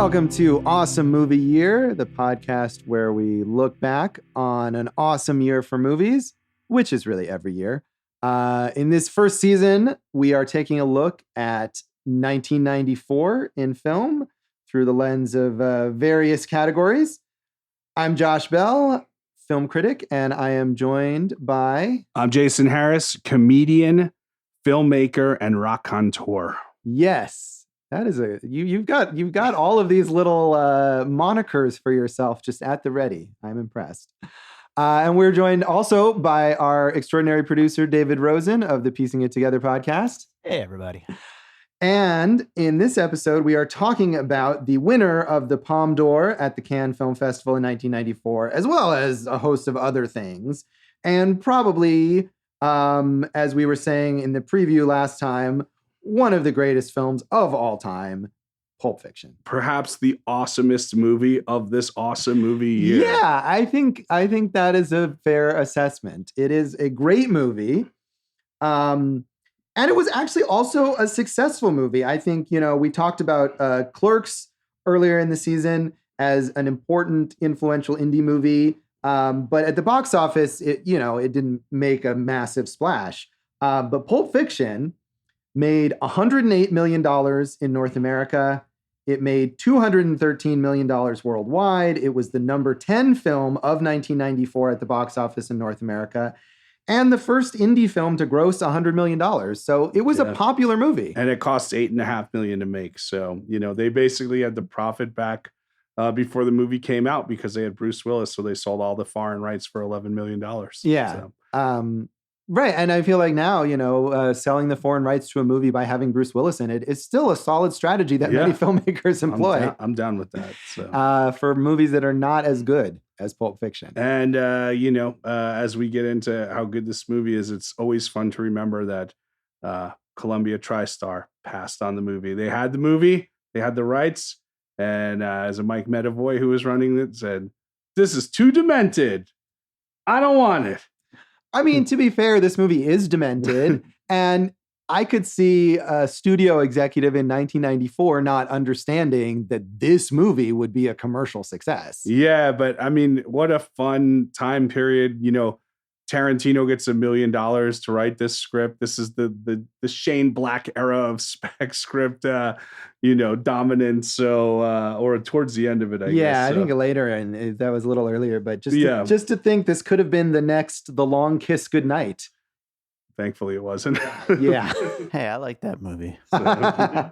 Welcome to Awesome Movie Year, the podcast where we look back on an awesome year for movies, which is really every year. In this first season, we are taking a look at 1994 in film through the lens of various categories. I'm Josh Bell, film critic, and I am joined by... I'm Jason Harris, comedian, filmmaker, and raconteur. Yes. That is you've got all of these little monikers for yourself just at the ready. I'm impressed. And we're joined also by our extraordinary producer, David Rosen of the Piecing It Together podcast. Hey, everybody. And in this episode, we are talking about the winner of the Palme d'Or at the Cannes Film Festival in 1994, as well as a host of other things. And probably, as we were saying in the preview last time, one of the greatest films of all time, Pulp Fiction. Perhaps the awesomest movie of this awesome movie year. Yeah, I think that is a fair assessment. It is a great movie. And it was actually also a successful movie. I think, we talked about Clerks earlier in the season as an important, influential indie movie. But at the box office, it didn't make a massive splash. But Pulp Fiction made $108 million in North America. It made $213 million worldwide. It was the number 10 film of 1994 at the box office in North America, and the first indie film to gross $100 million. So it was a popular movie. And it cost $8.5 million to make. So, they basically had the profit back before the movie came out because they had Bruce Willis. So they sold all the foreign rights for $11 million. Yeah. So. Right. And I feel like now, selling the foreign rights to a movie by having Bruce Willis in it is still a solid strategy that many filmmakers employ. I'm down with that. So. For movies that are not as good as Pulp Fiction. And, as we get into how good this movie is, it's always fun to remember that Columbia TriStar passed on the movie. They had the movie, they had the rights. And as a Mike Medavoy who was running it said, "This is too demented. I don't want it." I mean, to be fair, this movie is demented, and I could see a studio executive in 1994 not understanding that this movie would be a commercial success. Yeah, but I mean, what a fun time period. Tarantino gets $1 million to write this script. This is the Shane Black era of spec script, dominance. So, or towards the end of it, I guess. Yeah, I think later, and that was a little earlier, but just to think this could have been The Long Kiss Goodnight. Thankfully, it wasn't. Yeah. Hey, I like that movie. So,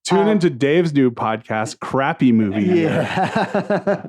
tune into Dave's new podcast, Crappy Movie. Yeah.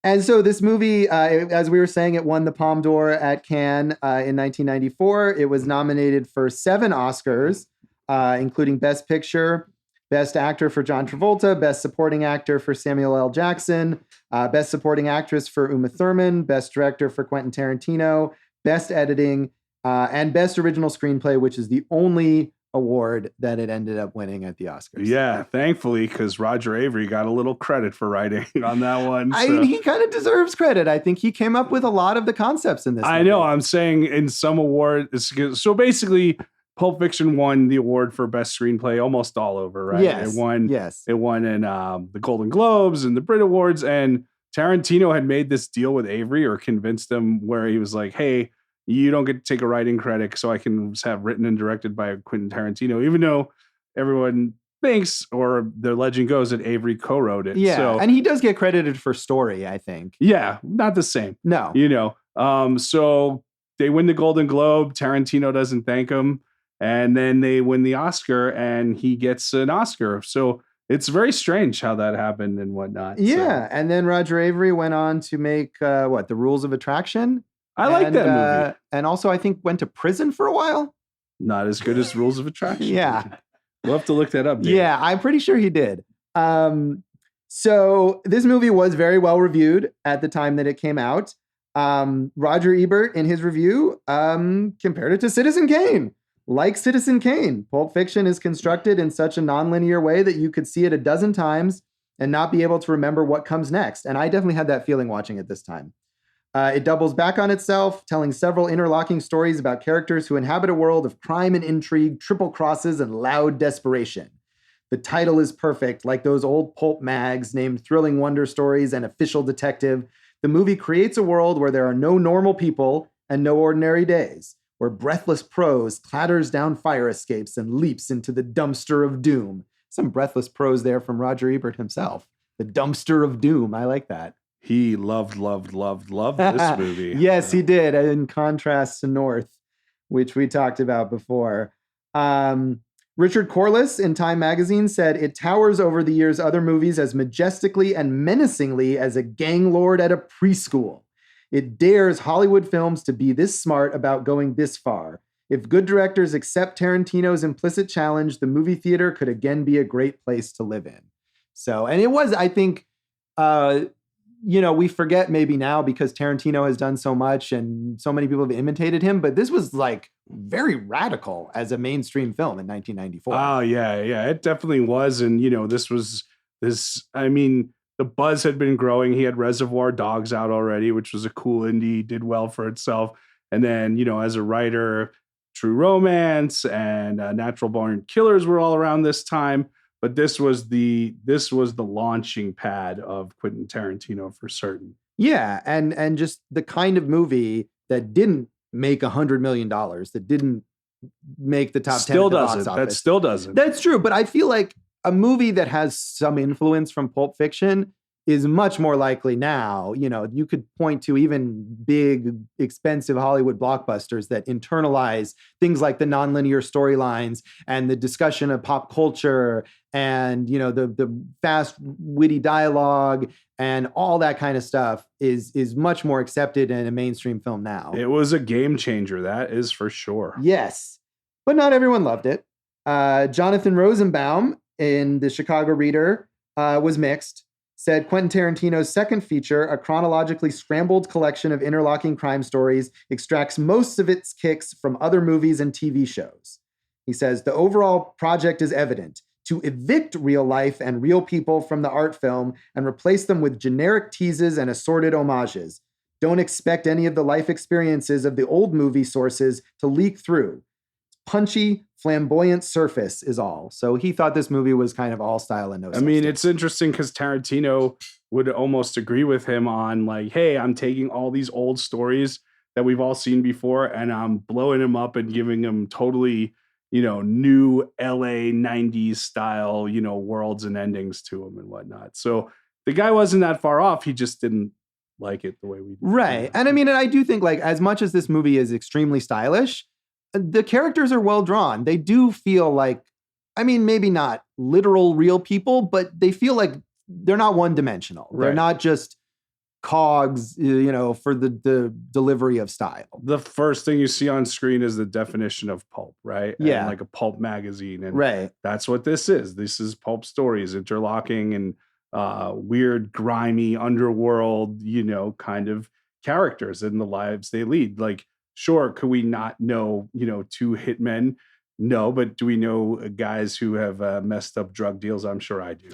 And so this movie, as we were saying, it won the Palme d'Or at Cannes in 1994. It was nominated for 7 Oscars, including Best Picture, Best Actor for John Travolta, Best Supporting Actor for Samuel L. Jackson, Best Supporting Actress for Uma Thurman, Best Director for Quentin Tarantino, Best Editing, and Best Original Screenplay, which is the only award that it ended up winning at the Oscars. Yeah, thankfully, because Roger Avary got a little credit for writing on that one. I mean, he kind of deserves credit. I think he came up with a lot of the concepts in this movie. I know. I'm saying in some award. So basically, Pulp Fiction won the award for Best Screenplay almost all over, right? Yes. It won. Yes. It won in the Golden Globes and the Brit Awards. And Tarantino had made this deal with Avary or convinced him where he was like, "Hey, you don't get to take a writing credit, so I can have written and directed by Quentin Tarantino," even though everyone thinks, or the legend goes, that Avary co-wrote it. Yeah, so, and he does get credited for story, I think. Yeah, not the same. No. So they win the Golden Globe. Tarantino doesn't thank him. And then they win the Oscar, and he gets an Oscar. So it's very strange how that happened and whatnot. Yeah, and then Roger Avary went on to make, The Rules of Attraction? I like that movie. And also, I think, went to prison for a while. Not as good as Rules of Attraction. Yeah. We'll have to look that up, Dave. Yeah, I'm pretty sure he did. So this movie was very well reviewed at the time that it came out. Roger Ebert, in his review, compared it to Citizen Kane. Like Citizen Kane, Pulp Fiction is constructed in such a nonlinear way that you could see it a dozen times and not be able to remember what comes next. And I definitely had that feeling watching it this time. It doubles back on itself, telling several interlocking stories about characters who inhabit a world of crime and intrigue, triple crosses, and loud desperation. The title is perfect, like those old pulp mags named Thrilling Wonder Stories and Official Detective. The movie creates a world where there are no normal people and no ordinary days, where breathless prose clatters down fire escapes and leaps into the dumpster of doom. Some breathless prose there from Roger Ebert himself. The dumpster of doom. I like that. He loved this movie. Yes, he did, in contrast to North, which we talked about before. Richard Corliss in Time magazine said, it towers over the year's other movies as majestically and menacingly as a gang lord at a preschool. It dares Hollywood films to be this smart about going this far. If good directors accept Tarantino's implicit challenge, the movie theater could again be a great place to live in. So, and it was, I think, we forget maybe now because Tarantino has done so much and so many people have imitated him, but this was like very radical as a mainstream film in 1994. Oh, yeah, it definitely was. And, the buzz had been growing. He had Reservoir Dogs out already, which was a cool indie, did well for itself. And then, as a writer, True Romance and Natural Born Killers were all around this time. But this was the launching pad of Quentin Tarantino for certain. Yeah, and just the kind of movie that didn't make $100 million, that didn't make the top 10 at the box office. That still doesn't. That's true, but I feel like a movie that has some influence from Pulp Fiction is much more likely now. You could point to even big, expensive Hollywood blockbusters that internalize things like the nonlinear storylines and the discussion of pop culture and, the fast, witty dialogue and all that kind of stuff is much more accepted in a mainstream film now. It was a game changer, that is for sure. Yes, but not everyone loved it. Jonathan Rosenbaum in the Chicago Reader was mixed. Said Quentin Tarantino's second feature, a chronologically scrambled collection of interlocking crime stories, extracts most of its kicks from other movies and TV shows. He says, the overall project is evident: to evict real life and real people from the art film and replace them with generic teases and assorted homages. Don't expect any of the life experiences of the old movie sources to leak through. Punchy, flamboyant surface is all. So he thought this movie was kind of all style and no substance. I mean, it's interesting because Tarantino would almost agree with him on like, hey, I'm taking all these old stories that we've all seen before and I'm blowing them up and giving them totally, new LA 90s style, worlds and endings to them and whatnot. So the guy wasn't that far off. He just didn't like it the way we did. Right. And I do think like as much as this movie is extremely stylish, the characters are well drawn. They do feel like, maybe not literal real people, but they feel like they're not one dimensional. Right. They're not just cogs, for the delivery of style. The first thing you see on screen is the definition of pulp, right? Yeah. And like a pulp magazine. And right. That's what this is. This is pulp stories, interlocking and weird, grimy underworld, kind of characters in the lives they lead. Like, sure, could we not know, two hitmen? No, but do we know guys who have messed up drug deals? I'm sure I do.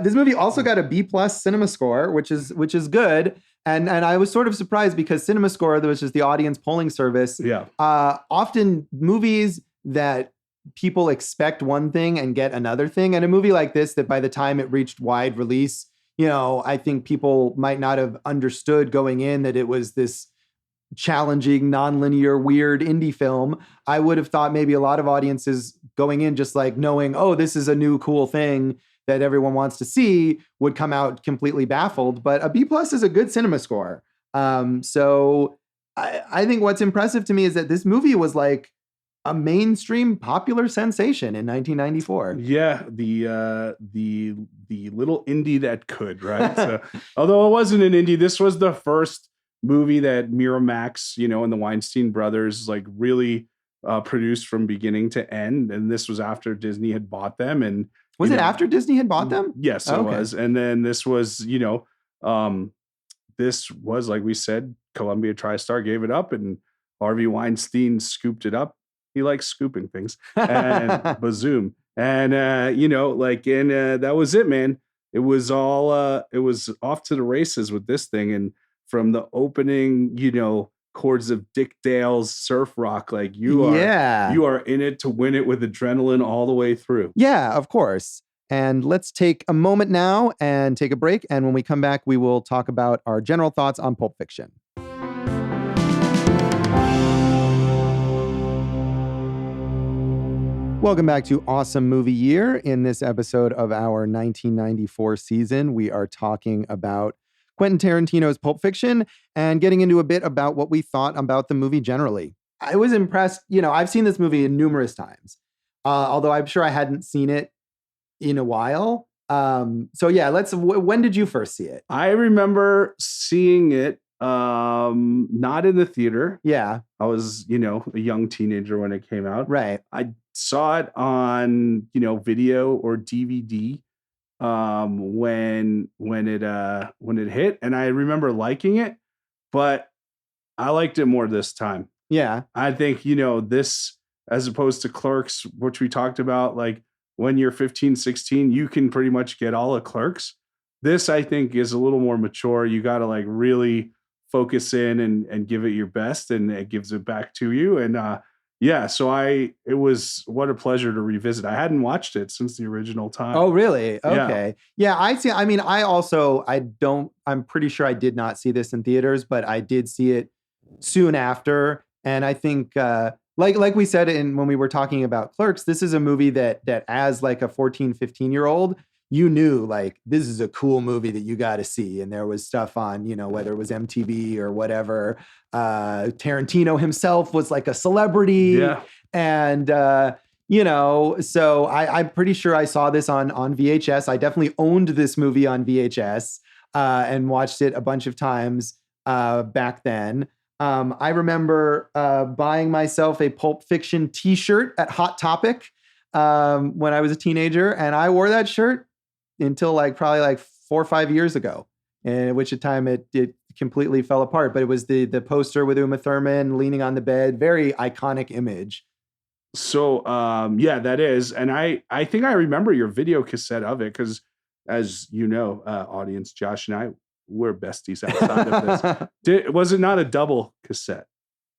This movie also got a B+ cinema score, which is good. And I was sort of surprised because Cinema Score, which is the audience polling service, often movies that people expect one thing and get another thing. And a movie like this, that by the time it reached wide release, I think people might not have understood going in that it was this challenging, nonlinear, weird indie film. I would have thought maybe a lot of audiences going in just like knowing, oh, this is a new cool thing that everyone wants to see, would come out completely baffled. But a B+ is a good cinema score. So I think what's impressive to me is that this movie was like a mainstream popular sensation in 1994. Yeah, the little indie that could, right? So, although it wasn't an indie, this was the first movie that Miramax, and the Weinstein brothers like really produced from beginning to end. And this was after Disney had bought them. And was it after Disney had bought them? Yes, it was. And then this was, this was, like we said, Columbia TriStar gave it up and Harvey Weinstein scooped it up. He likes scooping things and bazoom. And, that was it, man. It was all, it was off to the races with this thing. And from the opening, chords of Dick Dale's surf rock. Like you are in it to win it with adrenaline all the way through. Yeah, of course. And let's take a moment now and take a break. And when we come back, we will talk about our general thoughts on Pulp Fiction. Welcome back to Awesome Movie Year. In this episode of our 1994 season, we are talking about Quentin Tarantino's Pulp Fiction and getting into a bit about what we thought about the movie generally. I was impressed. I've seen this movie numerous times, although I'm sure I hadn't seen it in a while. So yeah, when did you first see it? I remember seeing it not in the theater. Yeah. I was, a young teenager when it came out. Right. I saw it on, video or DVD when it hit, and I remember liking it, but I liked it more this time. Yeah. I think, this, as opposed to Clerks, which we talked about, like when you're 15, 16, you can pretty much get all of Clerks. This, I think, is a little more mature. You got to like really focus in and give it your best, and it gives it back to you. And so it was what a pleasure to revisit. I hadn't watched it since the original time. Oh, really? Okay. Yeah, I see. I mean, I'm pretty sure I did not see this in theaters, but I did see it soon after. And I think, like we said when we were talking about Clerks, this is a movie that as like a 14, 15-year-old, you knew like this is a cool movie that you got to see. And there was stuff on, whether it was MTV or whatever. Tarantino himself was like a celebrity. Yeah. And, so I'm pretty sure I saw this on VHS. I definitely owned this movie on VHS and watched it a bunch of times back then. I remember buying myself a Pulp Fiction t-shirt at Hot Topic when I was a teenager. And I wore that shirt until probably 4 or 5 years ago, at which time it completely fell apart. But it was the poster with Uma Thurman leaning on the bed, very iconic image. So that is, and I think I remember your video cassette of it because, as you know, audience, Josh and I, we're besties outside of this. Was it not a double cassette?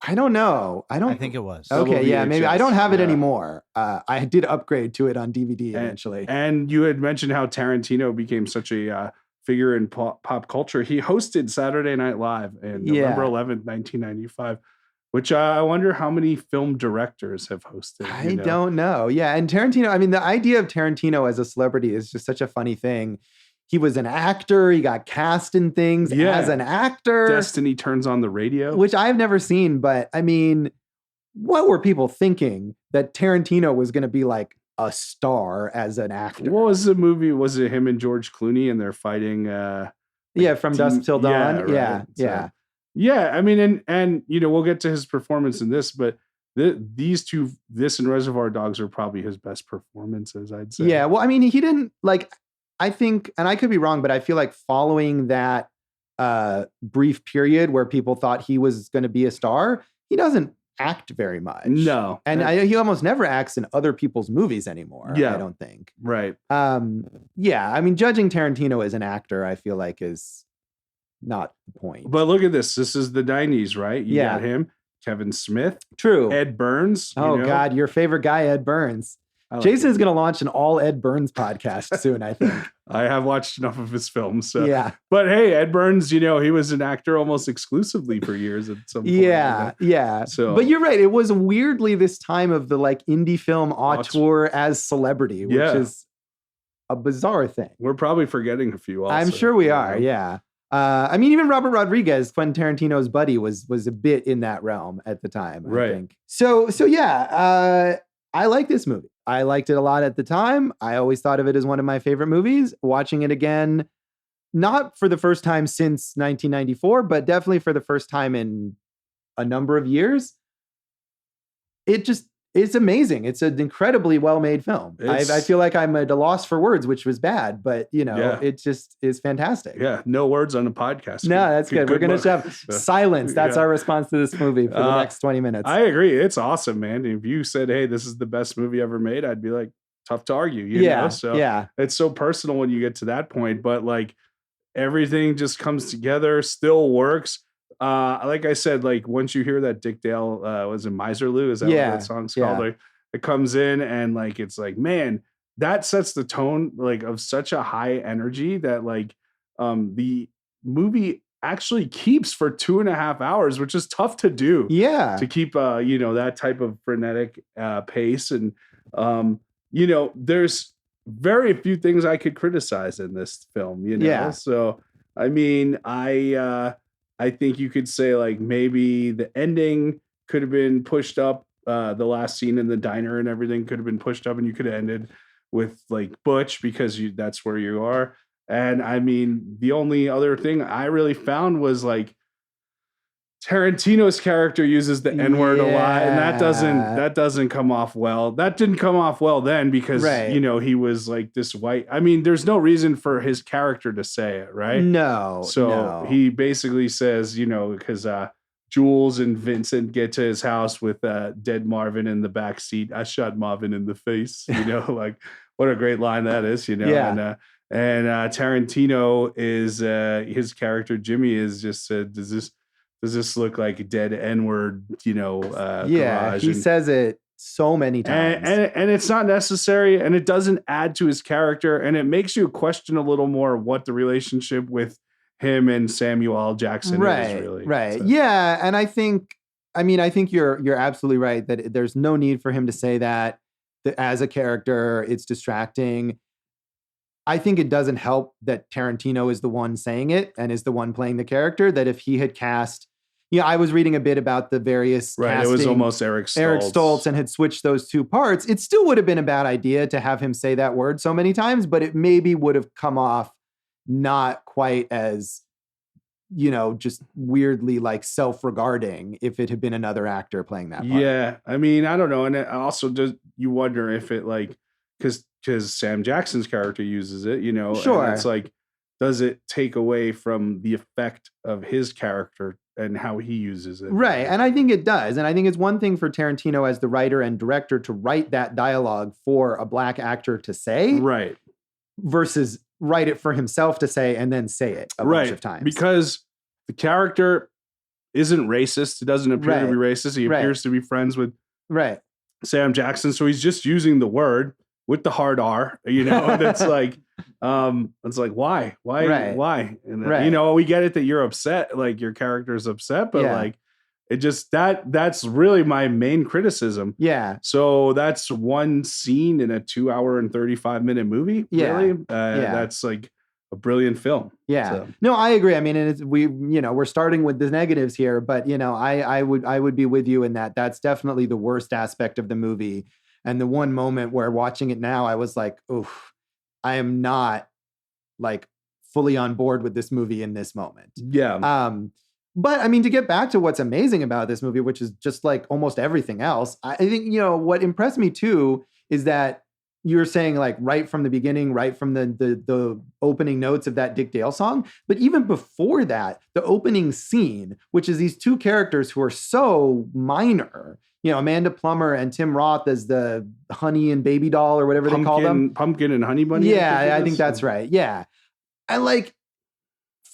I don't know. I think it was. Okay, yeah, maybe. I don't have it anymore. I did upgrade to it on DVD eventually. And you had mentioned how Tarantino became such a figure in pop culture. He hosted Saturday Night Live in November 11th, 1995, which I wonder how many film directors have hosted. I don't know. Yeah, and Tarantino, I mean, the idea of Tarantino as a celebrity is just such a funny thing. He was an actor. He got cast in things as an actor. Destiny Turns on the Radio. Which I've never seen, but I mean, what were people thinking that Tarantino was going to be like a star as an actor? What was the movie? Was it him and George Clooney and they're fighting? From Dusk Till Dawn. Yeah, right. Yeah. I mean, and we'll get to his performance in this, but these two, this and Reservoir Dogs, are probably his best performances, I'd say. Yeah. Well, I mean, he didn't I think, and I could be wrong, but I feel like following that brief period where people thought he was going to be a star, he doesn't act very much. No. And he almost never acts in other people's movies anymore, I don't think. Right. I mean, judging Tarantino as an actor, I feel like is not the point. But look at this. This is the 90s, right? You got him, Kevin Smith. True. Ed Burns. God, your favorite guy, Ed Burns. Jason's going to launch an all Ed Burns podcast soon, I think. I have watched enough of his films. So. Yeah. But hey, Ed Burns, he was an actor almost exclusively for years at some point. Yeah. So, but you're right. It was weirdly this time of the indie film auteur as celebrity, which is a bizarre thing. We're probably forgetting a few also. I'm sure we are, yeah. I mean, even Robert Rodriguez, Quentin Tarantino's buddy, was a bit in that realm at the time, I think. So yeah, I like this movie. I liked it a lot at the time. I always thought of it as one of my favorite movies. Watching it again, not for the first time since 1994, but definitely for the first time in a number of years. It's amazing. It's an incredibly well-made film. I feel like I'm at a loss for words, which was bad, but it just is fantastic. Yeah, no words on the podcast. No, that's good. We're going to have silence. That's our response to this movie for the next 20 minutes. I agree. It's awesome, man. If you said, hey, this is the best movie ever made, I'd be like, tough to argue. You know? So it's so personal when you get to that point, but everything just comes together, still works. like I said, like once you hear that Dick Dale was it Miserloo? Is that what that song's called? Like, it comes in and like it's like, man, that sets the tone like of such a high energy that like the movie actually keeps for 2.5 hours, which is tough to do. Yeah. To keep that type of frenetic pace. And there's very few things I could criticize in this film, Yeah. So I mean, I think you could say like maybe the ending could have been pushed up. The last scene in the diner and everything could have been pushed up, and you could have ended with like Butch because that's where you are. And I mean, the only other thing I really found was like Tarantino's character uses the N-word a lot, and that doesn't come off well. That didn't come off well then because he was like this white. I mean, there's no reason for his character to say it, right? No. So he basically says, because Jules and Vincent get to his house with dead Marvin in the back seat. I shot Marvin in the face. Like what a great line that is. Yeah. And Tarantino is his character Jimmy is just said, does this look like a dead N-word? Garage? He says it so many times, and it's not necessary, and it doesn't add to his character, and it makes you question a little more what the relationship with him and Samuel L. Jackson is really. Right. So. Yeah. And I think you're absolutely right that there's no need for him to say that as a character, it's distracting. I think it doesn't help that Tarantino is the one saying it and is the one playing the character, that if he had cast, I was reading a bit about the various casting, it was almost Eric Stoltz and had switched those two parts. It still would have been a bad idea to have him say that word so many times, but it maybe would have come off not quite as, just weirdly like self-regarding if it had been another actor playing that part. Yeah. I mean, I don't know. And it also does, you wonder if it like, because Sam Jackson's character uses it, Sure. And it's like, does it take away from the effect of his character and how he uses it? Right. And I think it does. And I think it's one thing for Tarantino as the writer and director to write that dialogue for a black actor to say. Right. Versus write it for himself to say and then say it a bunch of times. Because the character isn't racist. It doesn't appear to be racist. He appears to be friends with Sam Jackson. So he's just using the word with the hard R, and it's like, why? And we get it that you're upset, like your character's upset, but like it just, that's really my main criticism. Yeah. So that's one scene in a 2 hour and 35-minute movie. Yeah. Really? That's like a brilliant film. Yeah. So. No, I agree. I mean, we're starting with the negatives here, but I would be with you in that. That's definitely the worst aspect of the movie. And the one moment where watching it now, I was like, oof, I am not like fully on board with this movie in this moment. Yeah. But I mean, to get back to what's amazing about this movie, which is just like almost everything else, I think, what impressed me too is that you're saying like right from the beginning, right from the opening notes of that Dick Dale song. But even before that, the opening scene, which is these two characters who are so minor, Amanda Plummer and Tim Roth as the honey and baby doll or whatever they call them. Pumpkin and honey bunny. Yeah, I think that's right. Yeah. And like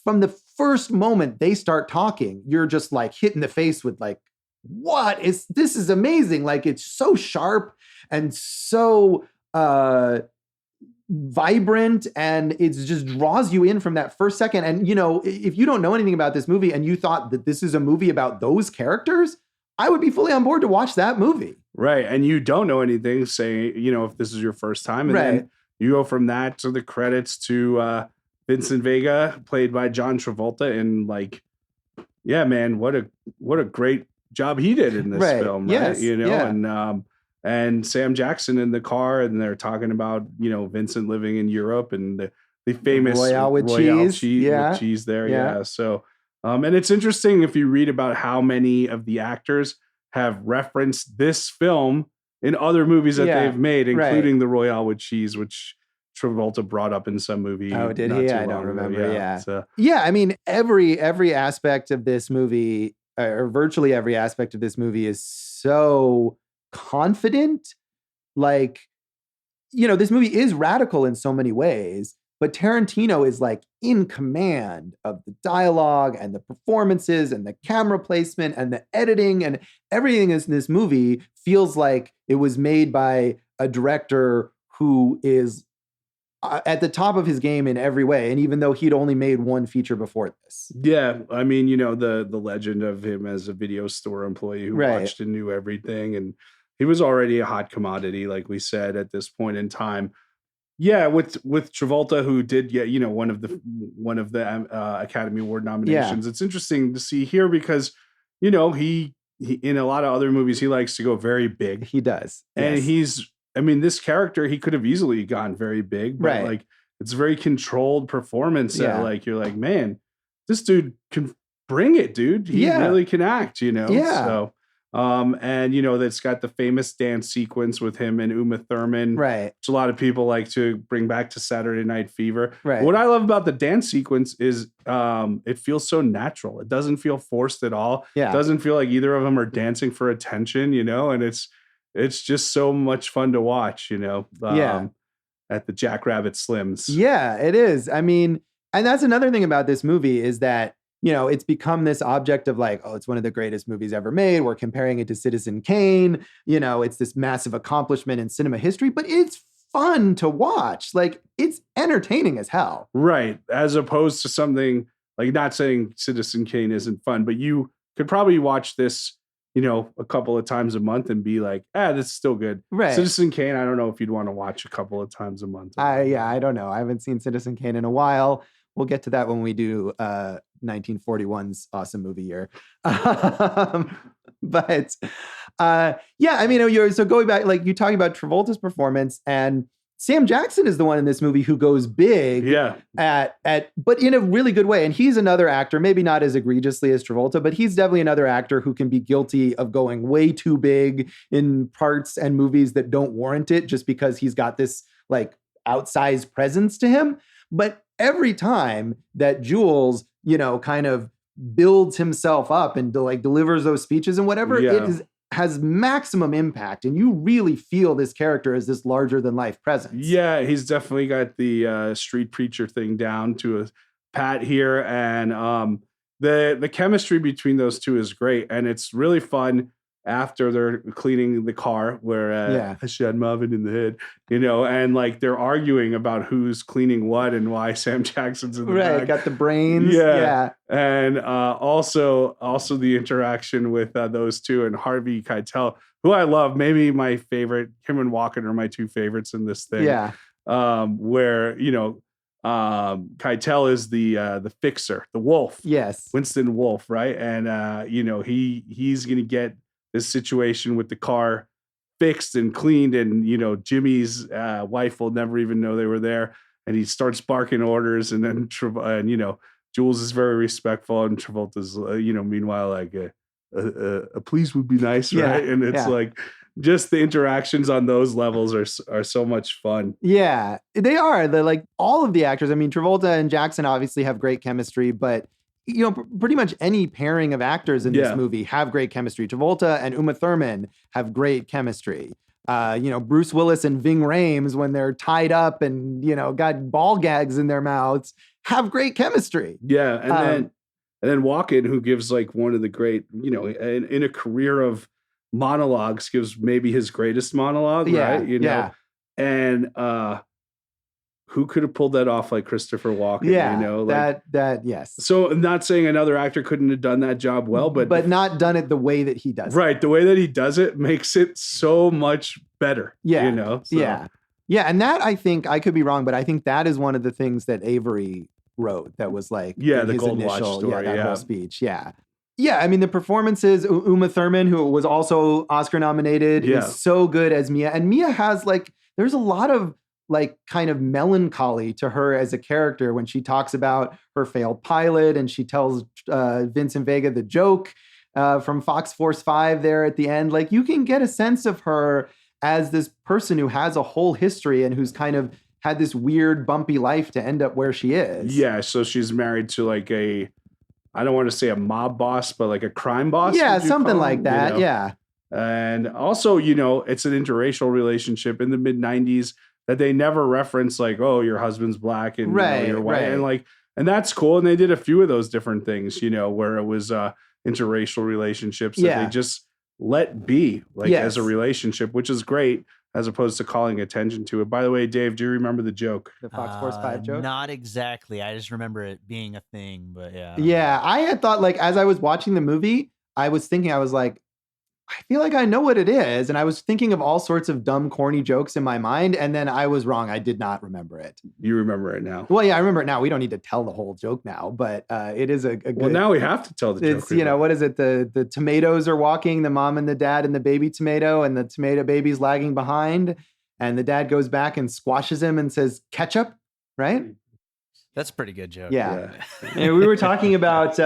from the first moment they start talking, you're just like hit in the face with like, this is amazing. Like it's so sharp and so vibrant, and it just draws you in from that first second. And if you don't know anything about this movie and you thought that this is a movie about those characters, I would be fully on board to watch that movie. Right. And you don't know anything, say, if this is your first time, and then you go from that to the credits to Vincent Vega, played by John Travolta, and like, yeah, man, what a great job he did in this film, right? Yes. And Sam Jackson in the car, and they're talking about, Vincent living in Europe and the famous Royale with cheese there. Yeah. So, and it's interesting if you read about how many of the actors have referenced this film in other movies that they've made, including the Royale with cheese, which Travolta brought up in some movie. Oh, did he? I don't remember. Yeah. So. Yeah. I mean, every aspect of this movie, or virtually every aspect of this movie, is so confident. Like, this movie is radical in so many ways, but Tarantino is like in command of the dialogue and the performances and the camera placement and the editing, and everything in this movie feels like it was made by a director who is at the top of his game in every way. And even though he'd only made one feature before this. Yeah. I mean, you know, the legend of him as a video store employee who Right. watched and knew everything. And he was already a hot commodity, like we said, at this point in time. Yeah, with Travolta, who did get, you know, one of the Academy Award nominations. It's interesting to see here because, you know, he in a lot of other movies, he likes to go very big. He does. And yes. I mean, this character, he could have easily gone very big, but Right. like it's a very controlled performance that Yeah. like, you're like, man, this dude can bring it, dude. He Yeah. really can act, you know? Yeah. So, and you know, that's got the famous dance sequence with him and Uma Thurman, Right. which a lot of people like to bring back to Saturday Night Fever. Right. What I love about the dance sequence is it feels so natural. It doesn't feel forced at all. Yeah. It doesn't feel like either of them are dancing for attention, you know, and it's just so much fun to watch, you know, at the Jackrabbit Slims. Yeah, it is. I mean, and that's another thing about this movie is that, you know, it's become this object of like, oh, it's one of the greatest movies ever made. We're comparing it to Citizen Kane. You know, it's this massive accomplishment in cinema history, but it's fun to watch. Like, it's entertaining as hell. Right. As opposed to something like, not saying Citizen Kane isn't fun, but you could probably watch this, you know, a couple of times a month and be like, this is still good. Right. Citizen Kane, I don't know if you'd want to watch a couple of times a month. I don't know. I haven't seen Citizen Kane in a while. We'll get to that when we do 1941's awesome movie year. But yeah, I mean, so going back, like you talking about Travolta's performance, and Sam Jackson is the one in this movie who goes big but in a really good way. And he's another actor, maybe not as egregiously as Travolta, but he's definitely another actor who can be guilty of going way too big in parts and movies that don't warrant it just because he's got this like outsized presence to him. But every time that Jules, you know, kind of builds himself up and like delivers those speeches and whatever, has maximum impact, and you really feel this character as this larger than life presence. Yeah, he's definitely got the street preacher thing down to a pat here, and the chemistry between those two is great, and it's really fun after they're cleaning the car where I shot Marvin in the head, you know, and like they're arguing about who's cleaning what and why Sam Jackson's in the back. Got the brains. And also the interaction with those two and Harvey Keitel, who I love. Maybe my favorite. Him and Walken are my two favorites in this thing. Where, you know, Keitel is the fixer, the wolf. Yes. Winston Wolf, right? And you know, he's gonna get this situation with the car fixed and cleaned, and you know, Jimmy's wife will never even know they were there, and he starts barking orders, and then you know, Jules is very respectful, and Travolta's you know, meanwhile like a please would be nice, right? And it's like just the interactions on those levels are so much fun. Yeah, they are. They're like all of the actors. I mean, Travolta and Jackson obviously have great chemistry, but you know, pretty much any pairing of actors in this movie have great chemistry. Travolta and Uma Thurman have great chemistry. You know, Bruce Willis and Ving Rhames, when they're tied up and, you know, got ball gags in their mouths, have great chemistry. Yeah. And then Walken, who gives like one of the great, you know, in a career of monologues, gives maybe his greatest monologue, right? You know, and who could have pulled that off like Christopher Walken? Yeah, you know, like, yes. So I'm not saying another actor couldn't have done that job well, but not done it the way that he does. Right, the way that he does it makes it so much better. Yeah, you know. So. Yeah, and that, I think, I could be wrong, but I think that is one of the things that Avary wrote that was like the Gold Watch story, that whole speech. Yeah, I mean, the performances, Uma Thurman, who was also Oscar nominated, is so good as Mia, and Mia has like, there's a lot of like kind of melancholy to her as a character when she talks about her failed pilot, and she tells Vincent Vega the joke from Fox Force 5 there at the end. Like, you can get a sense of her as this person who has a whole history and who's kind of had this weird bumpy life to end up where she is. Yeah, so she's married to like I don't want to say a mob boss, but like a crime boss. Yeah, something like that. You know? Yeah. And also, you know, it's an interracial relationship in the mid 90s. that they never reference like, oh, your husband's black and you're white. Right. And like, and that's cool. And they did a few of those different things, where it was interracial relationships that they just let be like as a relationship, which is great, as opposed to calling attention to it. By the way, Dave, do you remember the joke? The Fox Force 5 joke? Not exactly. I just remember it being a thing, but yeah. Yeah, I had thought, like, as I was watching the movie, I was like, I feel like I know what it is. And I was thinking of all sorts of dumb, corny jokes in my mind. And then I was wrong. I did not remember it. You remember it now. Well, yeah, I remember it now. We don't need to tell the whole joke now, but it is a good... Well, now we have to tell the joke. It's, what is it? The tomatoes are walking, the mom and the dad and the baby tomato, and the tomato baby's lagging behind. And the dad goes back and squashes him and says, ketchup, right? That's a pretty good joke. Yeah. And we were talking about...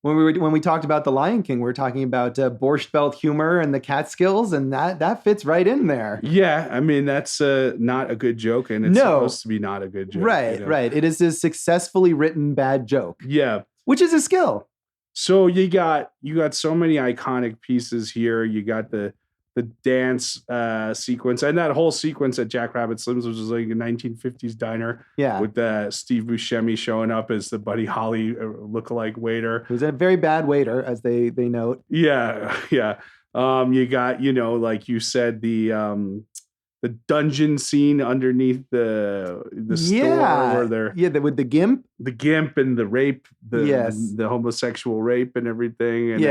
When we talked about The Lion King, we were talking about Borscht Belt humor and the Catskills, and that fits right in there. Yeah, I mean, that's not a good joke, and it's supposed to be not a good joke. Right. It is a successfully written bad joke. Yeah. Which is a skill. So you got so many iconic pieces here. You got the dance sequence, and that whole sequence at Jack Rabbit Slim's, which was like a 1950s diner, with Steve Buscemi showing up as the Buddy Holly lookalike waiter, who's a very bad waiter, as they note. Yeah. You got, like you said, the dungeon scene underneath the store where they're with the gimp and the rape, the homosexual rape and everything, and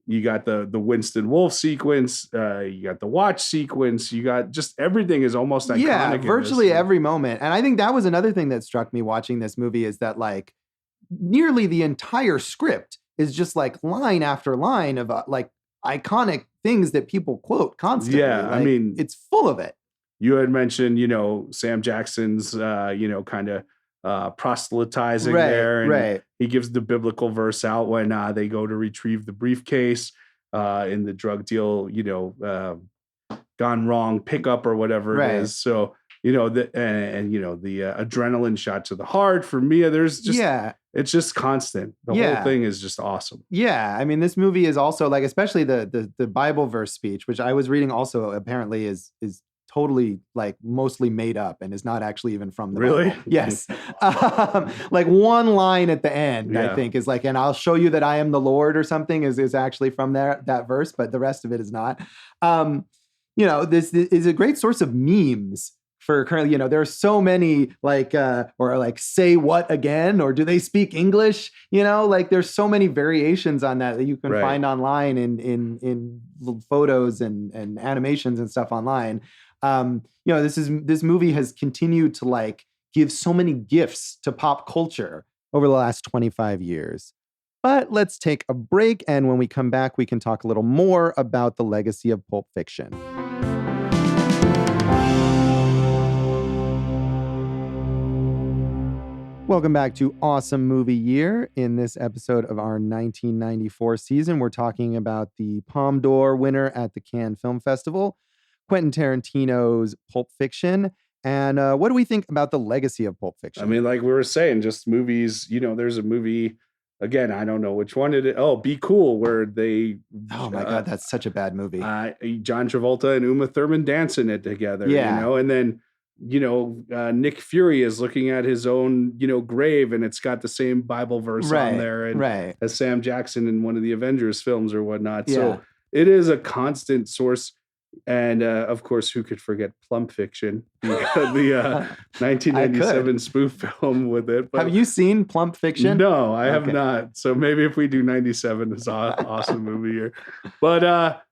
you got the Winston Wolfe sequence. You got the watch sequence. You got just everything is almost iconic. Yeah, virtually every moment. And I think that was another thing that struck me watching this movie is that like nearly the entire script is just like line after line of like iconic things that people quote constantly. Yeah, like, I mean, it's full of it. You had mentioned, Sam Jackson's, kind of proselytizing there. And he gives the biblical verse out when they go to retrieve the briefcase in the drug deal, gone wrong pickup or whatever it is. So, the adrenaline shot to the heart for Mia, there's just, it's just constant. The whole thing is just awesome. Yeah. I mean, this movie is also like, especially the Bible verse speech, which I was reading also apparently is totally like mostly made up and is not actually even from the Bible. Yes. Like one line at the end, I think is like, and I'll show you that I am the Lord or something is actually from that verse, but the rest of it is not. This is a great source of memes for currently, there are so many like, or like say what again, or do they speak English? Like there's so many variations on that you can find online in photos and animations and stuff online. This movie has continued to like give so many gifts to pop culture over the last 25 years. But let's take a break. And when we come back, we can talk a little more about the legacy of Pulp Fiction. Welcome back to Awesome Movie Year. In this episode of our 1994 season, we're talking about the Palme d'Or winner at the Cannes Film Festival, Quentin Tarantino's Pulp Fiction. And what do we think about the legacy of Pulp Fiction? I mean, like we were saying, just movies, there's a movie, again, I don't know which one it is. Oh, Be Cool, where they... Oh my God, that's such a bad movie. John Travolta and Uma Thurman dancing it together, and then, Nick Fury is looking at his own, grave, and it's got the same Bible verse on there and as Sam Jackson in one of the Avengers films or whatnot. Yeah. So it is a constant source. And of course, who could forget Pulp Fiction, the 1997 spoof film with it. But have you seen Pulp Fiction? No, I have not. So maybe if we do 97, it's an awesome movie here. But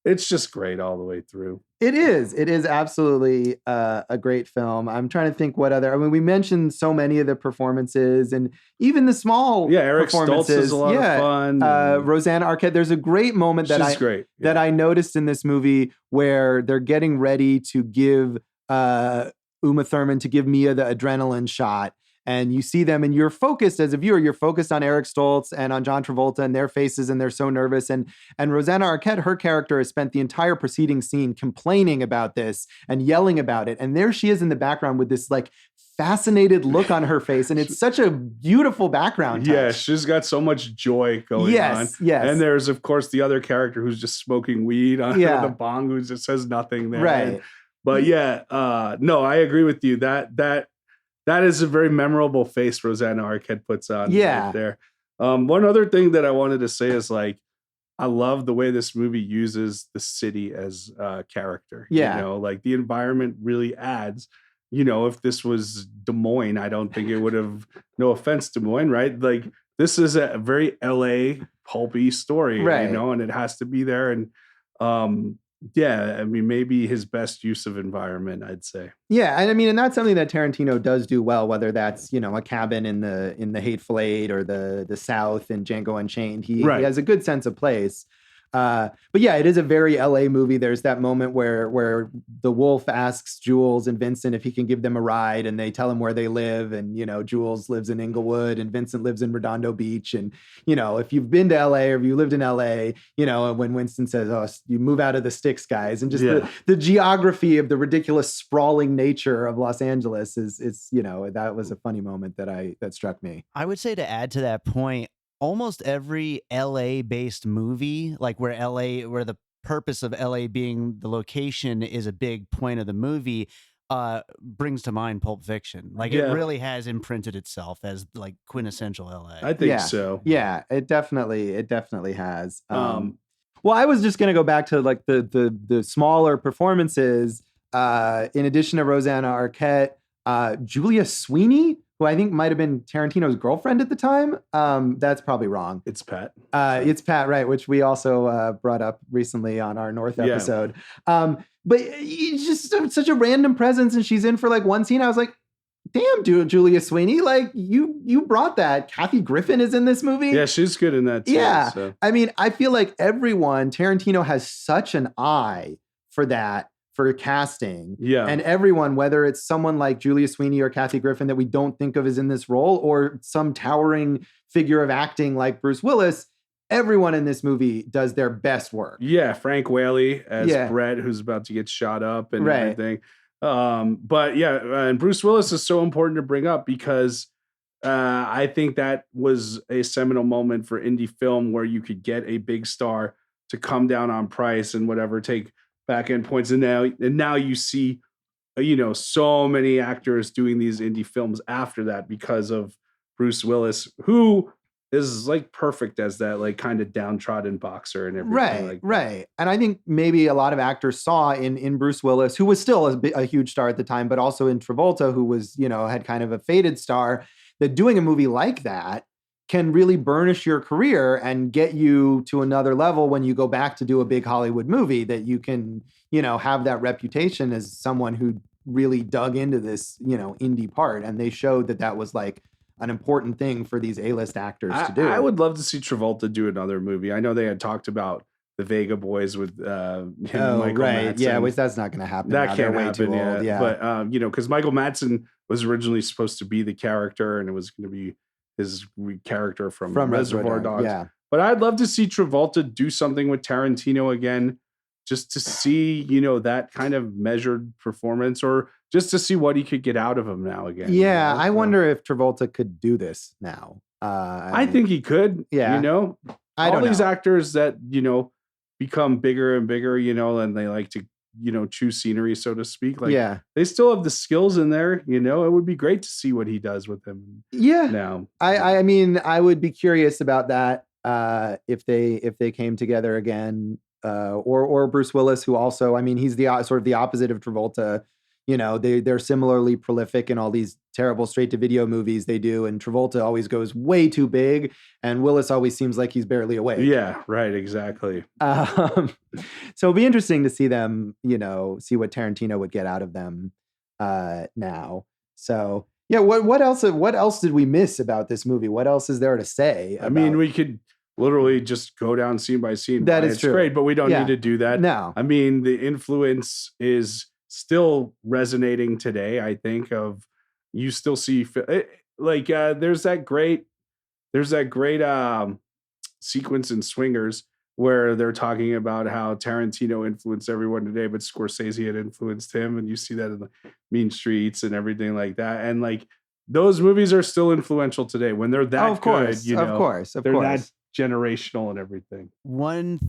it's just great all the way through. It is. It is absolutely a great film. I'm trying to think what other. I mean, we mentioned so many of the performances and even the small Eric performances. Stoltz is a lot of fun. Rosanna Arquette. There's a great moment that I noticed in this movie where they're getting ready to give Uma Thurman to give Mia the adrenaline shot. and you see them and you're focused as a viewer, you're focused on Eric Stoltz and on John Travolta and their faces, and they're so nervous. And Rosanna Arquette, her character, has spent the entire preceding scene complaining about this and yelling about it. And there she is in the background with this like fascinated look on her face. And it's such a beautiful background touch. Yeah, she's got so much joy going on. Yes. And there's, of course, the other character who's just smoking weed on the bong, who just says nothing there. Right. But no, I agree with you. That is a very memorable face Rosanna Arquette puts on right there. One other thing that I wanted to say is like, I love the way this movie uses the city as a character. Yeah. You know, like the environment really adds. You know, if this was Des Moines, I don't think it would have, no offense, Des Moines, right? Like this is a very LA pulpy story, right. You know, and it has to be there. And I mean, maybe his best use of environment, I'd say. Yeah, and I mean, and that's something that Tarantino does do well, whether that's, you know, a cabin in the Hateful Eight or the South in Django Unchained. He has a good sense of place. But yeah, it is a very LA movie. There's that moment where the wolf asks Jules and Vincent if he can give them a ride, and they tell him where they live. And, you know, Jules lives in Inglewood and Vincent lives in Redondo Beach. And, you know, if you've been to LA or if you lived in LA, you know, when Winston says, "Oh, you move out of the sticks, guys," and just the geography of the ridiculous sprawling nature of Los Angeles is, you know, that was a funny moment that struck me. I would say, to add to that point, almost every LA based movie, like where the purpose of LA being the location is a big point of the movie, brings to mind Pulp Fiction. Like it really has imprinted itself as like quintessential LA. I think so. Yeah, it definitely has. Well, I was just going to go back to like the smaller performances. In addition to Rosanna Arquette, Julia Sweeney, who I think might have been Tarantino's girlfriend at the time. That's probably wrong. It's Pat. It's Pat, right, which we also brought up recently on our North episode. But it's just such a random presence, and she's in for like one scene. I was like, damn, Julia Sweeney, like you brought that. Kathy Griffin is in this movie. Yeah, she's good in that too. Yeah. So. I mean, I feel like Tarantino has such an eye for that, for casting. Yeah. And everyone, whether it's someone like Julia Sweeney or Kathy Griffin that we don't think of as in this role, or some towering figure of acting like Bruce Willis, everyone in this movie does their best work. Yeah. Frank Whaley as Brett, who's about to get shot up and everything. But yeah, and Bruce Willis is so important to bring up because I think that was a seminal moment for indie film where you could get a big star to come down on price and whatever, take back end points. And now you see, you know, so many actors doing these indie films after that because of Bruce Willis, who is like perfect as that like kind of downtrodden boxer and everything. Right. And I think maybe a lot of actors saw in Bruce Willis, who was still a huge star at the time, but also in Travolta, who was, you know, had kind of a faded star, that doing a movie like that can really burnish your career and get you to another level when you go back to do a big Hollywood movie, that you can, you know, have that reputation as someone who really dug into this, you know, indie part. And they showed that was like an important thing for these A-list actors to do. I would love to see Travolta do another movie. I know they had talked about the Vega Boys with him and Michael Madsen. Yeah, which that's not going to happen. That can't way happen. too old. Yeah. But, you know, because Michael Madsen was originally supposed to be the character and it was going to be his character from Reservoir Dogs. Yeah. But I'd love to see Travolta do something with Tarantino again, just to see, you know, that kind of measured performance, or just to see what he could get out of him now again. Yeah, you know? I wonder if Travolta could do this now. I think he could. Yeah. You know, all these actors that, you know, become bigger and bigger, you know, and they like to, you know, choose scenery, so to speak. Like, they still have the skills in there. You know, it would be great to see what he does with them. Yeah. Now, I mean, I would be curious about that if they came together again, or Bruce Willis, who also, I mean, he's the sort of the opposite of Travolta. You know, they're similarly prolific in all these terrible straight to video movies they do, and Travolta always goes way too big, and Willis always seems like he's barely awake. Yeah, right, exactly. So it'll be interesting to see them, you know, see what Tarantino would get out of them now. So yeah, what else did we miss about this movie? What else is there to say? I mean, we could literally just go down scene by scene. That is true. Great, but we don't need to do that. No. I mean, the influence is still resonating today, I think. You still see, like there's that great sequence in Swingers where they're talking about how Tarantino influenced everyone today, but Scorsese had influenced him, and you see that in the Mean Streets and everything like that. And like those movies are still influential today when they're that of course, good. You know, of course, they're that generational and everything. One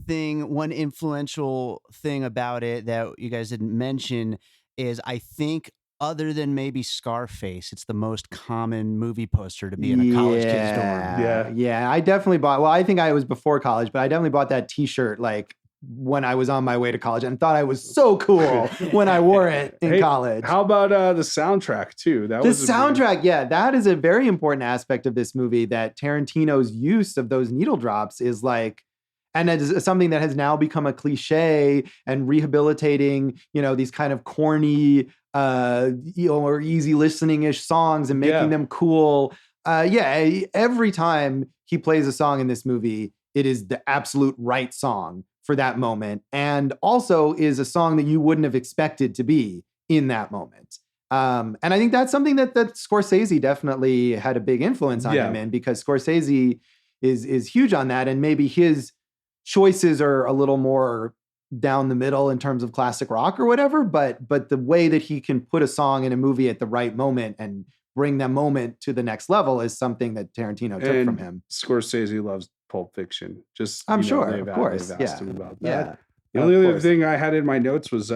influential thing about it that you guys didn't mention is I think other than maybe Scarface, it's the most common movie poster to be in a college kid's dorm. Yeah. I definitely bought, well, I think I was before college, but I definitely bought that t-shirt like when I was on my way to college and thought I was so cool when I wore it in college. How about the soundtrack too? The soundtrack, yeah, that is a very important aspect of this movie, that Tarantino's use of those needle drops is like, and it is something that has now become a cliche and rehabilitating, you know, these kind of corny, or easy listening-ish songs and making them cool. Every time he plays a song in this movie, it is the absolute right song for that moment, and also is a song that you wouldn't have expected to be in that moment. And I think that's something that Scorsese definitely had a big influence on him in, because Scorsese is huge on that, and maybe his choices are a little more down the middle in terms of classic rock or whatever, but the way that he can put a song in a movie at the right moment and bring that moment to the next level is something that Tarantino took from him. Scorsese loves Pulp Fiction. Just I'm sure, of course, they've asked him about that. Yeah. The only other thing I had in my notes was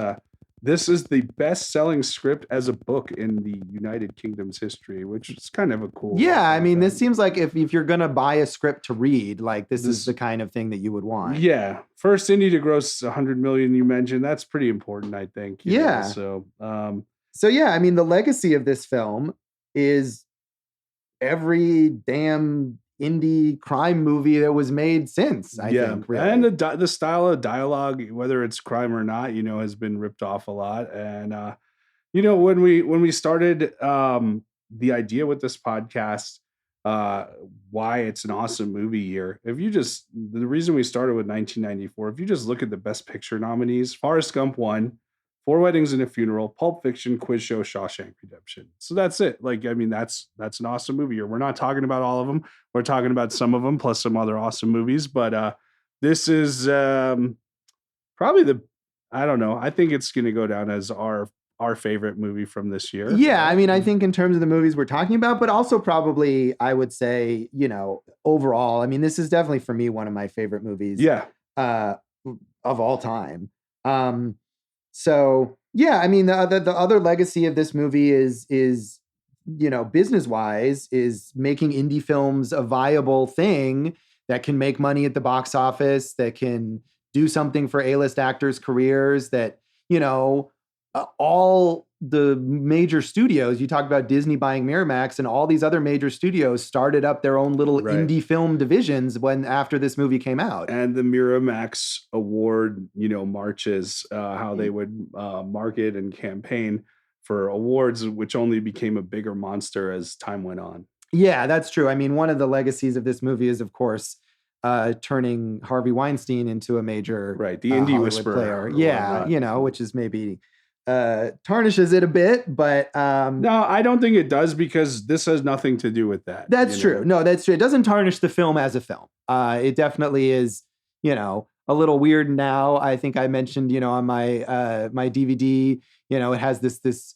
this is the best-selling script as a book in the United Kingdom's history, which is kind of a cool. Yeah, I mean, this seems like if you're gonna buy a script to read, like this is the kind of thing that you would want. Yeah, first indie to gross 100 million. You mentioned that's pretty important, I think. Yeah. So yeah, I mean, the legacy of this film is every damn indie crime movie that was made since, I think, really. And the style of dialogue, whether it's crime or not, you know, has been ripped off a lot. And you know, when we started the idea with this podcast, why it's an awesome movie year, the reason we started with 1994, if you just look at the Best Picture nominees, Forrest Gump won, Four Weddings and a Funeral, Pulp Fiction, Quiz Show, Shawshank Redemption. So that's it. Like, I mean, that's an awesome movie year. We're not talking about all of them. We're talking about some of them plus some other awesome movies. But this is probably I don't know. I think it's going to go down as our favorite movie from this year. Yeah, I mean, I think in terms of the movies we're talking about, but also probably I would say, you know, overall, I mean, this is definitely for me one of my favorite movies. Yeah. Of all time. So yeah, I mean, the other legacy of this movie is, you know, business wise, is making indie films a viable thing that can make money at the box office, that can do something for A-list actors' careers, that, you know, all the major studios, you talk about Disney buying Miramax, and all these other major studios started up their own little indie film divisions after this movie came out. And the Miramax award, you know, marches, how they would market and campaign for awards, which only became a bigger monster as time went on. Yeah, that's true. I mean, one of the legacies of this movie is, of course, turning Harvey Weinstein into a major the indie Hollywood whisperer player. Yeah, you know, which is maybe tarnishes it a bit, but no, I don't think it does, because this has nothing to do with that. That's true. No, that's true. It doesn't tarnish the film as a film. It definitely is, you know, a little weird now. I think I mentioned, you know, on my my DVD, you know, it has this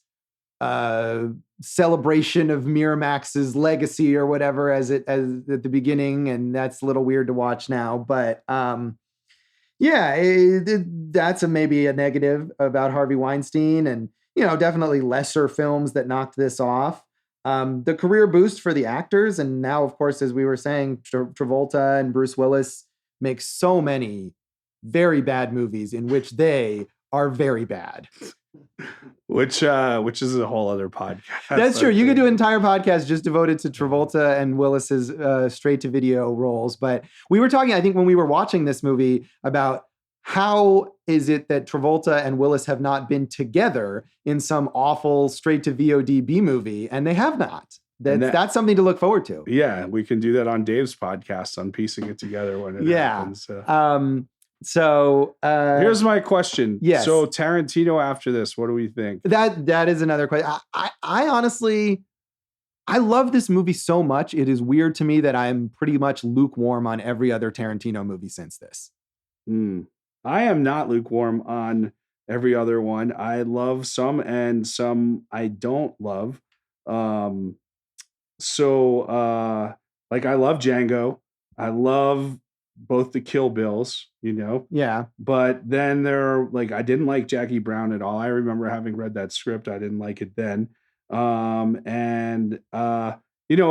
celebration of Miramax's legacy or whatever as at the beginning, and that's a little weird to watch now. But that's maybe a negative about Harvey Weinstein, and, you know, definitely lesser films that knocked this off. The career boost for the actors, and now, of course, as we were saying, Travolta and Bruce Willis make so many very bad movies in which they are very bad. Which is a whole other podcast. That's true. You could do an entire podcast just devoted to Travolta and Willis's straight-to-video roles. But we were talking, I think, when we were watching this movie, about how is it that Travolta and Willis have not been together in some awful straight-to-VOD B movie, and they have not. That's something to look forward to. Yeah, we can do that on Dave's podcast on piecing it together when it happens. So here's my question. Yes. So Tarantino after this, what do we think? That is another question. I honestly, I love this movie so much. It is weird to me that I'm pretty much lukewarm on every other Tarantino movie since this. I am not lukewarm on every other one. I love some and some I don't love. Like I love Django. I love both the Kill Bills, Yeah. but then I didn't like Jackie Brown at all. I remember having read that script. I didn't like it then. A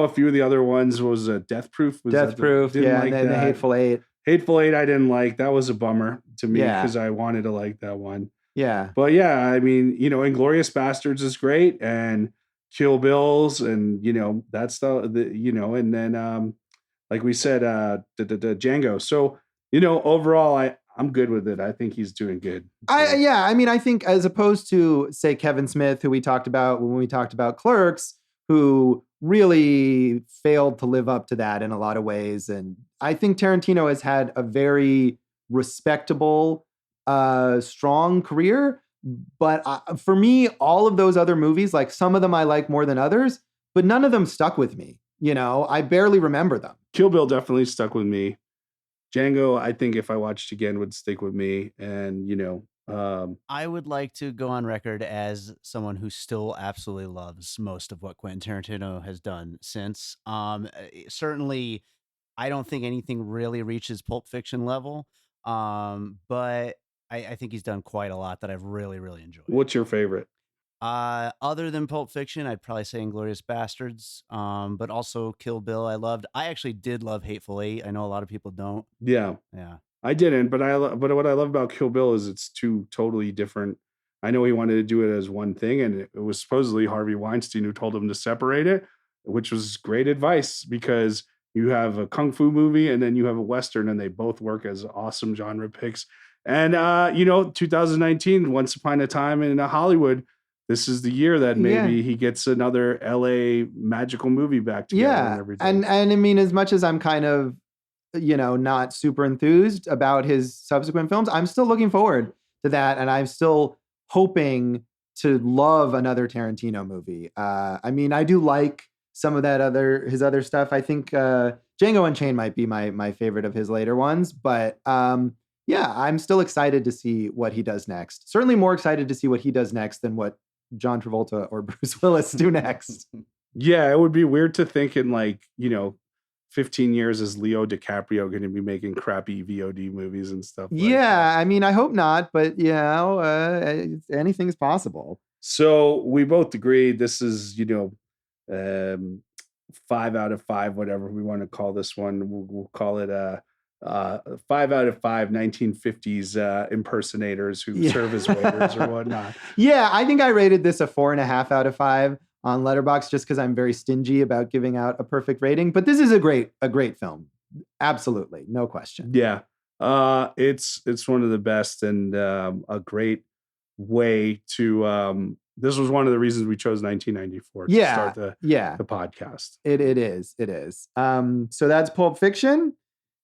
few of the other ones was Death Proof. Death Proof, didn't like and the that. Hateful Eight. Hateful Eight, I didn't like. That was a bummer to me Yeah. because I wanted to like that one. Yeah. But yeah, I mean, Inglourious Bastards is great, and Kill Bills, and that's and then like we said, the Django. So overall, I'm good with it. I think he's doing good. So. I think as opposed to say Kevin Smith, who we talked about when we talked about Clerks, who really failed to live up to that in a lot of ways, and I think Tarantino has had a very respectable, strong career. But for me, all of those other movies, like some of them I like more than others, but none of them stuck with me. I barely remember them. Kill Bill definitely stuck with me. Django, I think if I watched again, would stick with me. And, I would like to go on record as someone who still absolutely loves most of what Quentin Tarantino has done since. Certainly, I don't think anything really reaches Pulp Fiction level, but I think he's done quite a lot that I've really, really enjoyed. What's your favorite? Other than Pulp Fiction, I'd probably say Inglourious Bastards, but also Kill Bill I loved. I actually did love Hateful Eight. I know a lot of people don't. Yeah. I didn't, but what I love about Kill Bill is it's two totally different. I know he wanted to do it as one thing, and it was supposedly Harvey Weinstein who told him to separate it, which was great advice because you have a kung fu movie and then you have a Western, and they both work as awesome genre picks. And 2019, Once Upon a Time in Hollywood. This is the year that maybe he gets another LA magical movie back together and everything. And I mean, as much as I'm kind of, not super enthused about his subsequent films, I'm still looking forward to that. And I'm still hoping to love another Tarantino movie. I mean, I do like some of his other stuff. I think Django Unchained might be my favorite of his later ones, but I'm still excited to see what he does next. Certainly more excited to see what he does next than what John Travolta or Bruce Willis do next. Yeah, it would be weird to think in 15 years is Leo DiCaprio going to be making crappy VOD movies and stuff like that. I mean, I hope not, but anything's possible. So we both agree this is 5 out of 5, whatever we want to call this one. We'll call it 5 out of 5 1950s impersonators who serve as waiters or whatnot. Yeah, I think I rated this a 4.5 out of 5 on Letterboxd just because I'm very stingy about giving out a perfect rating. But this is a great film. Absolutely, no question. Yeah, it's one of the best and a great way to. This was one of the reasons we chose 1994 to start the podcast. It is. So that's Pulp Fiction.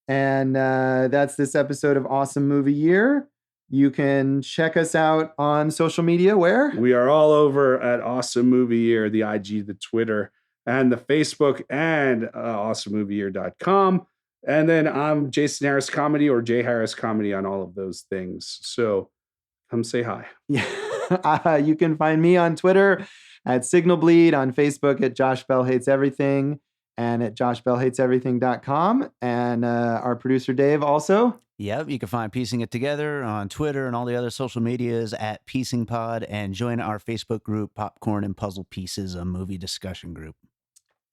And that's this episode of Awesome Movie Year. You can check us out on social media. Where? We are all over at Awesome Movie Year, the IG, the Twitter, and the Facebook, and awesomemovieyear.com. And then I'm Jason Harris Comedy or Jay Harris Comedy on all of those things. So come say hi. Yeah. You can find me on Twitter at Signal Bleed, on Facebook at Josh Bell Hates Everything, and at joshbellhateseverything.com. And our producer, Dave, also. Yep, you can find Piecing It Together on Twitter and all the other social medias at Piecing Pod, and join our Facebook group, Popcorn and Puzzle Pieces, a movie discussion group.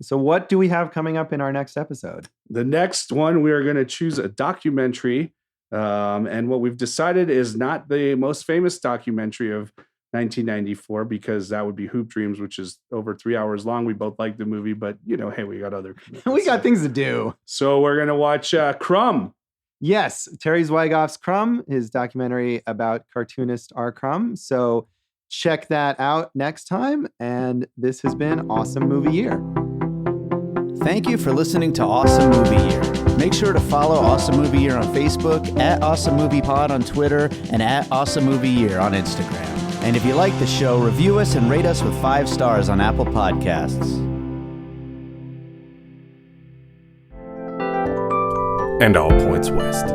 So what do we have coming up in our next episode? The next one, we are going to choose a documentary. And what we've decided is not the most famous documentary of 1994, because that would be Hoop Dreams, which is over 3 hours long. We both like the movie, but hey, we got other we got things to do. So we're going to watch Crumb. Yes, Terry Zwigoff's Crumb, his documentary about cartoonist R. Crumb. So check that out next time. And this has been Awesome Movie Year. Thank you for listening to Awesome Movie Year. Make sure to follow Awesome Movie Year on Facebook, at Awesome Movie Pod on Twitter, and at Awesome Movie Year on Instagram. And if you like the show, review us and rate us with 5 stars on Apple Podcasts. and all points west.